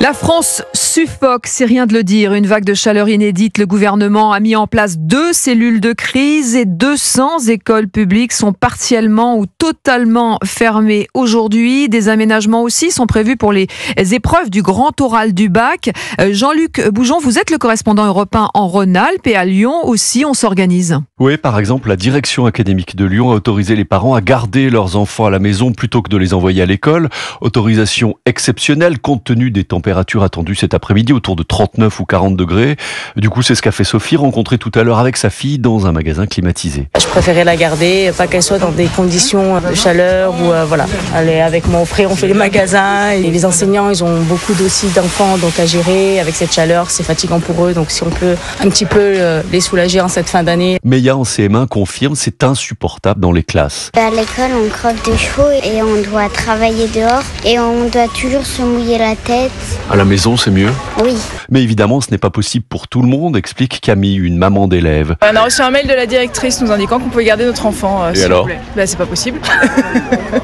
La France suffoque, c'est rien de le dire. Une vague de chaleur inédite. Le gouvernement a mis en place 2 cellules de crise et 200 écoles publiques sont partiellement ou totalement fermées aujourd'hui. Des aménagements aussi sont prévus pour les épreuves du grand oral du bac. Jean-Luc Boujon, vous êtes le correspondant européen en Rhône-Alpes et à Lyon aussi, on s'organise. Oui, par exemple, la direction académique de Lyon a autorisé les parents à garder leurs enfants à la maison plutôt que de les envoyer à l'école. Autorisation exceptionnelle compte tenu des températures attendues cet après-midi autour de 39 ou 40 degrés. Du coup, c'est ce qu'a fait Sophie, rencontrée tout à l'heure avec sa fille dans un magasin climatisé. Je préférais la garder, pas qu'elle soit dans des conditions de chaleur ou voilà. Elle est avec mon frère, on fait les magasins et les enseignants, ils ont beaucoup aussi d'enfants donc à gérer avec cette chaleur, c'est fatigant pour eux. Donc si on peut un petit peu les soulager en cette fin d'année. Meia en CM1 confirme, c'est insupportable dans les classes. À l'école, on crève de chaud et on doit travailler dehors et on doit toujours se mouiller la tête. À la maison, c'est mieux ? Oui. Mais évidemment, ce n'est pas possible pour tout le monde, explique Camille, une maman d'élève. On a reçu un mail de la directrice nous indiquant qu'on pouvait garder notre enfant. Et alors ? C'est pas possible.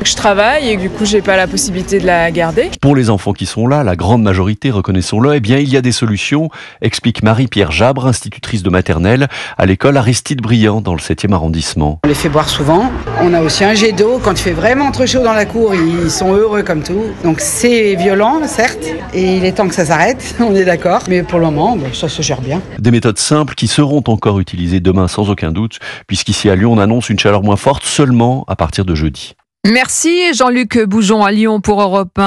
Je travaille et du coup, j'ai pas la possibilité de la garder. Pour les enfants qui sont là, la grande majorité, reconnaissons-le, eh bien, il y a des solutions, explique Marie-Pierre Jabre, institutrice de maternelle à l'école Aristide Briand dans le 7e arrondissement. On les fait boire souvent. On a aussi un jet d'eau. Quand il fait vraiment trop chaud dans la cour, ils sont heureux comme tout. Donc c'est violent, certes, et il est temps que ça s'arrête, on est d'accord. Mais pour le moment, ça se gère bien. Des méthodes simples qui seront encore utilisées demain sans aucun doute, puisqu'ici à Lyon, on annonce une chaleur moins forte seulement à partir de jeudi. Merci Jean-Luc Boujon à Lyon pour Europe 1.